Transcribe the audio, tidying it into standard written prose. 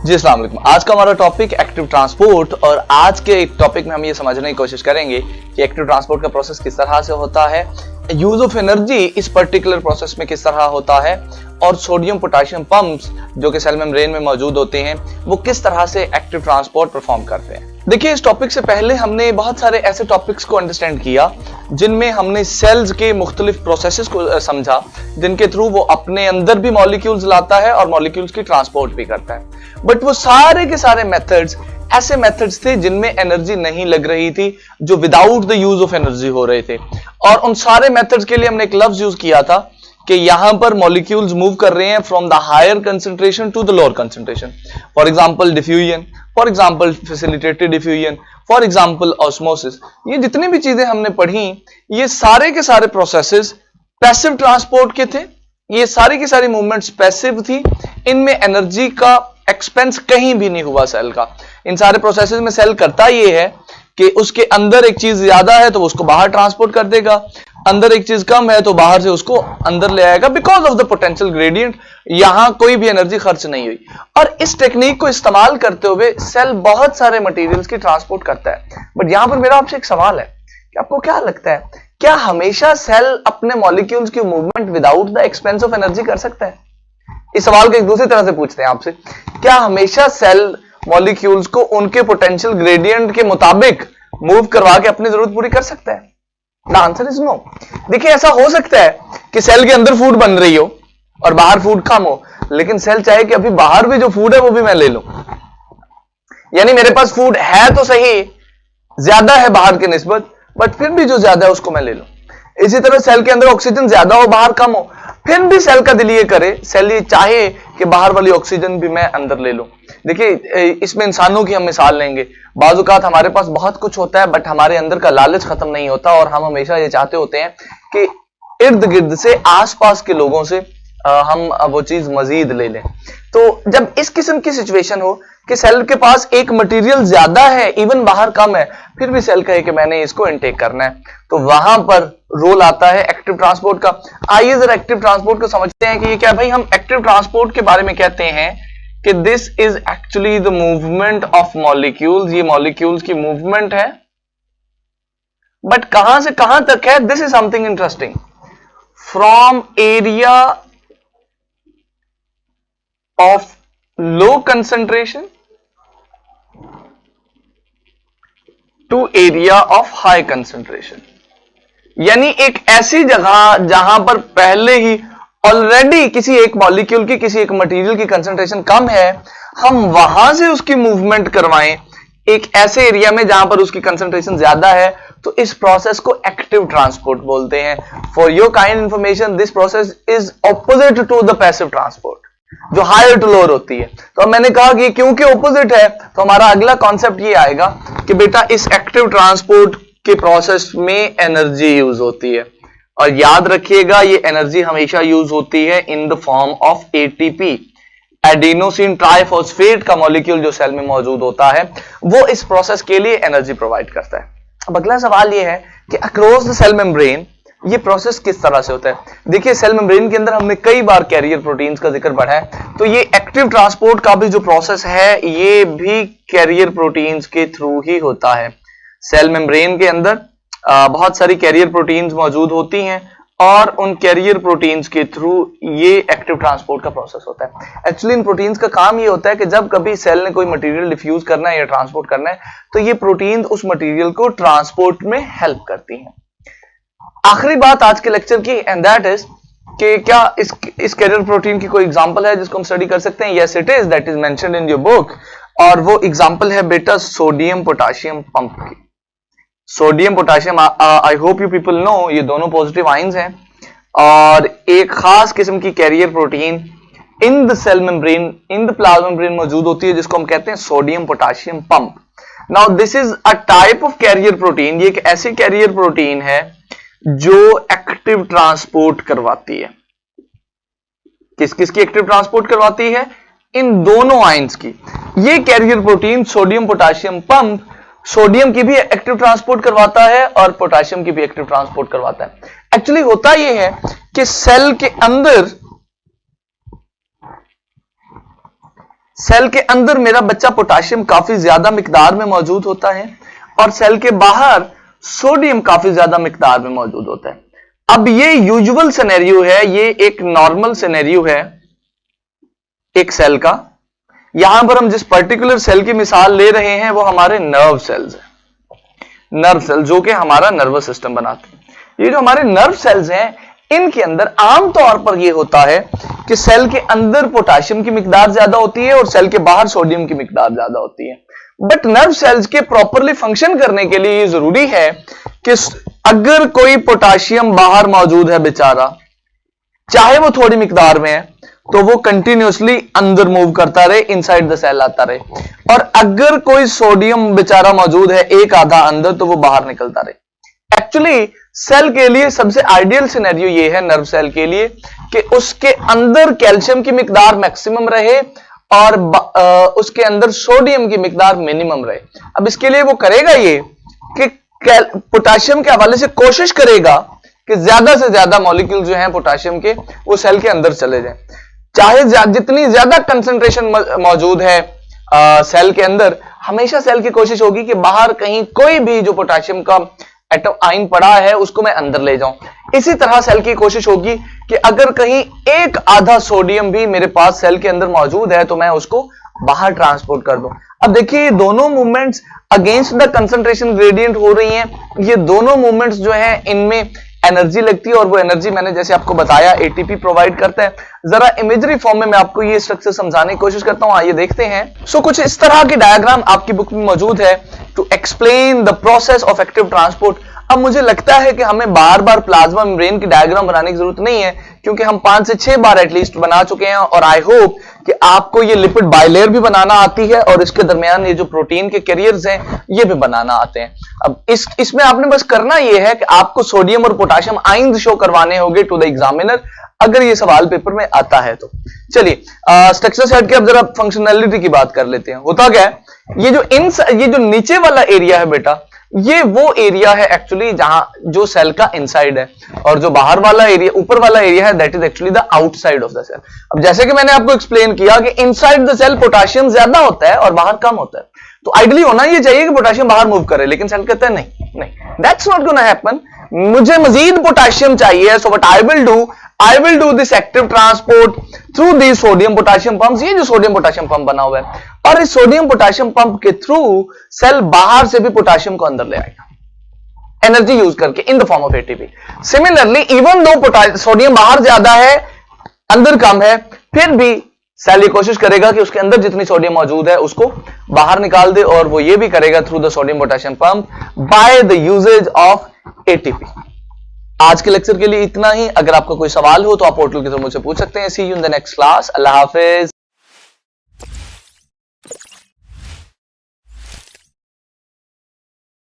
जी अस्सलाम वालेकुम। आज का हमारा टॉपिक एक्टिव ट्रांसपोर्ट, और आज के टॉपिक में हम ये समझने की कोशिश करेंगे कि एक्टिव ट्रांसपोर्ट का प्रोसेस किस तरह से होता है, यूज ऑफ एनर्जी इस पर्टिकुलर प्रोसेस में किस तरह होता है, और सोडियम पोटेशियम पंप्स जो कि सेल मेम्ब्रेन में मौजूद होते हैं वो किस तरह से एक्टिव ट्रांसपोर्ट परफॉर्म करते हैं। देखिए, इस टॉपिक से पहले हमने बहुत सारे ऐसे टॉपिक्स को अंडरस्टैंड किया जिनमें हमने सेल्स के मुख्तलिफ प्रोसेसेस को समझा, जिनके थ्रू वो अपने अंदर भी मॉलिक्यूल्स लाता है और मॉलिक्यूल्स की ट्रांसपोर्ट भी करता है। बट वो सारे के सारे मेथड्स ऐसे मेथड्स थे जिनमें एनर्जी नहीं लग रही थी, जो without the use of energy हो रहे थे। और उन सारे मेथड्स के लिए हमने एक लफ्ज यूज किया था कि यहां पर मॉलिक्यूल्स मूव कर रहे हैं from the higher concentration to the lower concentration. For example diffusion, for example facilitated diffusion, for example osmosis. ये जितनी भी चीजें हमने पढ़ी, ये सारे के सारे प्रोसेसेस पैसिव ट्रांसपोर्ट के थे। ये सारी की सारी मूवमेंट्स पैसिव थी, इनमें एनर्जी का एक्सपेंस कहीं भी नहीं हुआ सेल का। इन सारे प्रोसेसेस में सेल करता ये है कि उसके अंदर एक चीज ज्यादा है तो उसको बाहर ट्रांसपोर्ट कर देगा, अंदर एक चीज कम है तो बाहर से उसको अंदर ले आएगा, because of the potential gradient. यहां कोई भी एनर्जी खर्च नहीं हुई। और इस टेक्निक को इस्तेमाल करते हुए सेल बहुत सारे मटेरियल्स की ट्रांसपोर्ट करता है। बट यहां पर मेरा आपसे एक सवाल है कि आपको क्या लगता है, क्या हमेशा सेल अपने मॉलिक्यूल्स की movement without the expense of energy कर सकता है? इस सवाल को एक दूसरी तरह से पूछते हैं आपसे, क्या हमेशा सेल मॉलिक्यूल्स को उनके पोटेंशियल ग्रेडियंट के मुताबिक मूव करवा के अपनी जरूरत पूरी कर सकता है? The answer is no. देखिए, ऐसा हो सकता है कि सेल के अंदर फूड बन रही हो और बाहर फूड कम हो, लेकिन सेल चाहे कि अभी बाहर भी जो फूड है वो भी मैं ले लूं। यानी मेरे पास फूड है तो सही, ज्यादा है बाहर के निस्बत, बट फिर भी जो ज्यादा है उसको मैं ले लूं। इसी तरह सेल के अंदर ऑक्सीजन ज्यादा हो, बाहर कम हो, फिर भी सेल का दिल ये करे, सेल ये चाहे कि बाहर वाली ऑक्सीजन भी मैं अंदर ले लूं। देखिए, इसमें इंसानों की हम मिसाल लेंगे। बाज़ औक़ात हमारे पास बहुत कुछ होता है बट हमारे अंदर का लालच खत्म नहीं होता, और हम हमेशा ये चाहते होते हैं कि इर्द गिर्द से, आसपास के लोगों से हम वो चीज मजीद ले लें। तो जब इस किस्म की सिचुएशन हो कि सेल के पास एक मटेरियल ज्यादा है, इवन बाहर कम है, फिर भी सेल कहे कि मैंने इसको इनटेक करना है, तो वहां पर रोल आता है एक्टिव ट्रांसपोर्ट का। आइए जरा एक्टिव ट्रांसपोर्ट को समझते हैं कि ये क्या भाई। हम एक्टिव ट्रांसपोर्ट के बारे में कहते हैं कि this is actually the movement of molecules. ये मॉलिक्यूल्स की मूवमेंट है, बट कहां से कहां तक है? This is something interesting. From area of low concentration to area of high concentration. यानी एक ऐसी जगह जहां पर पहले ही ऑलरेडी किसी एक मॉलिक्यूल की, किसी एक मटेरियल की कंसंट्रेशन कम है, हम वहां से उसकी मूवमेंट करवाएं एक ऐसे एरिया में जहां पर उसकी कंसंट्रेशन ज्यादा है, तो इस प्रोसेस को एक्टिव ट्रांसपोर्ट बोलते हैं। For your kind information, this process is opposite to the passive transport, जो हायर टू लोअर होती है। तो अब मैंने कहा कि क्योंकि ऑपोजिट है, तो हमारा अगला कॉन्सेप्ट ये आएगा कि बेटा इस एक्टिव ट्रांसपोर्ट के प्रोसेस में एनर्जी यूज होती है, और याद रखिएगा ये एनर्जी हमेशा यूज होती है in the form of ATP. Adenosine triphosphate का मॉलिक्यूल जो सेल में मौजूद होता है, वो इस प्रोसेस के लिए एनर्जी प्रोवाइड करता है। अब अगला सवाल ये है कि अक्रॉस द सेल मेम्ब्रेन ये प्रोसेस किस तरह से होता है। देखिए, सेल मेम्ब्रेन के अंदर हमने कई बार कैरियर प्रोटीन्स का जिक्र पढ़ा है, तो ये एक्टिव ट्रांसपोर्ट का भी जो प्रोसेस है ये भी कैरियर प्रोटीन्स के थ्रू ही होता है। सेल मेम्ब्रेन के अंदर बहुत सारी कैरियर प्रोटीन्स मौजूद होती हैं, और उन कैरियर प्रोटीन्स के थ्रू ये एक्टिव ट्रांसपोर्ट का प्रोसेस होता है। एक्चुअली इन प्रोटीन्स का काम ये होता है कि जब कभी सेल ने कोई मटेरियल डिफ्यूज करना है या ट्रांसपोर्ट करना है, तो ये प्रोटीन उस मटेरियल को ट्रांसपोर्ट में हेल्प करती हैं। आखिरी बात आज के लेक्चर की, एंड दैट इज कि क्या इस कैरियर प्रोटीन की कोई एग्जांपल है जिसको हम स्टडी कर सकते हैं? Yes it is, that is mentioned in your book, और वो एग्जांपल है बेटा सोडियम पोटेशियम पंप की। Sodium potassium, I hope you people know, ये दोनों पॉजिटिव आयंस हैं, और एक खास किस्म की carrier protein in the cell membrane, in the plasma membrane मौजूद होती है, जिसको हम कहते हैं sodium potassium pump. Now this is a type of carrier protein. ये एक ऐसी कैरियर प्रोटीन है जो एक्टिव ट्रांसपोर्ट करवाती है। किस किस की एक्टिव ट्रांसपोर्ट करवाती है? इन दोनों आयंस की। ये carrier protein sodium potassium pump sodium की भी एक्टिव ट्रांसपोर्ट करवाता है और पोटेशियम की भी एक्टिव ट्रांसपोर्ट करवाता है। एक्चुअली होता यह है कि सेल के अंदर सेल के अंदर मेरा बच्चा पोटाशियम काफी ज्यादा मिकदार में मौजूद होता है और सेल के बाहर सोडियम काफी ज्यादा मिकदार में मौजूद होता है। अब ये यूजुअल सिनेरियो है, ये एक नॉर्मल सिनेरियो है एक सेल का। यहां पर हम जिस पर्टिकुलर सेल की मिसाल ले रहे हैं वो हमारे नर्व सेल्स है। नर्व सेल जो कि हमारा नर्वस सिस्टम बनाते हैं। ये जो हमारे नर्व सेल्स हैं इनके अंदर आमतौर पर यह होता है कि सेल के अंदर पोटाशियम की मिकदार ज्यादा होती है और सेल के बाहर सोडियम की मिकदार ज्यादा होती है। बट नर्व सेल्स के प्रॉपरली फंक्शन करने के लिए ये जरूरी है कि अगर कोई पोटाशियम बाहर मौजूद है बेचारा, चाहे वो थोड़ी मिकदार में है, तो वो कंटिन्यूसली अंदर मूव करता रहे, इनसाइड द सेल आता रहे। और अगर कोई सोडियम बेचारा मौजूद है एक आधा अंदर, तो वो बाहर निकलता रहे। एक्चुअली सेल के लिए सबसे आइडियल सिनेरियो ये है नर्व सेल के लिए कि उसके अंदर कैल्शियम की मिकदार मैक्सिमम रहे और उसके अंदर सोडियम की मिकदार मिनिमम रहे। अब इसके लिए वो करेगा ये कि पोटाशियम के हवाले से कोशिश करेगा कि ज्यादा से ज्यादा मॉलिक्यूल जो हैं पोटाशियम के वो सेल के अंदर चले जाएं। चाहे जितनी ज्यादा कंसंट्रेशन मौजूद है सेल के अंदर, हमेशा सेल की कोशिश होगी कि बाहर कहीं कोई भी जो पोटाशियम का एटम आयन पड़ा है उसको मैं अंदर ले जाऊं। इसी तरह सेल की कोशिश होगी कि अगर कहीं एक आधा सोडियम भी मेरे पास सेल के अंदर मौजूद है तो मैं उसको बाहर ट्रांसपोर्ट कर दूं। अब देखिए दोनों movements against the concentration gradient हो रही हैं। ये दोनों मूवमेंट्स जो हैं इनमें एनर्जी लगती है और वो एनर्जी मैंने जैसे आपको बताया एटीपी प्रोवाइड करता है। जरा इमेजरी फॉर्म में मैं आपको ये स्ट्रक्चर समझाने की कोशिश करता हूं, आइए देखते हैं। सो कुछ इस तरह के डायग्राम आपकी बुक में मौजूद है to explain the process of active transport. अब मुझे लगता है कि हमें बार बार प्लाज्मा मेम्ब्रेन की डायग्राम बनाने की जरूरत नहीं है, क्योंकि हम 5 से 6 बार एटलीस्ट बना चुके हैं और आई होप कि आपको ये लिपिड बाइलेयर भी बनाना आती है और इसके दरमियान ये जो प्रोटीन के कैरियर्स हैं ये भी बनाना आते हैं। अब इसमें आपने बस करना ये है कि आपको सोडियम और पोटाशियम आयंस शो करवाने होंगे टू द एग्जामिनर, अगर ये सवाल पेपर में आता है तो। चलिए स्ट्रक्चर सेट के अब जरा फंक्शनैलिटी की बात कर लेते हैं। होता क्या है, ये जो नीचे वाला एरिया है बेटा, ये वो एरिया है एक्चुअली जहां जो सेल का इनसाइड है, और जो बाहर वाला एरिया ऊपर वाला एरिया है that is actually the outside of the cell. अब जैसे कि मैंने आपको एक्सप्लेन किया कि इनसाइड द सेल पोटाशियम ज्यादा होता है और बाहर कम होता है, तो आइडियली होना ये चाहिए कि पोटाशियम बाहर मूव करे, लेकिन सेल कहता है नहीं, दैट्स नॉट गोना हैपन, मुझे मजीद पोटाशियम चाहिए। So what I will do this active transport through the sodium potassium pumps. ये जो सोडियम पोटाशियम पंप बना हुआ है, और इस सोडियम पोटाशियम पंप के थ्रू सेल बाहर से भी पोटाशियम को अंदर ले आएगा एनर्जी यूज करके in the form of ATP. Similarly even though sodium बाहर ज्यादा है अंदर कम है, फिर भी सेल ये कोशिश करेगा कि उसके अंदर जितनी सोडियम मौजूद है उसको बाहर निकाल दे, और वो ये भी करेगा through the sodium potassium pump by the uses of ATP. आज के लेक्चर के लिए इतना ही। अगर आपका कोई सवाल हो तो आप पोर्टल के थ्रू मुझसे पूछ सकते हैं। See you in the next class. अल्लाह हाफिज।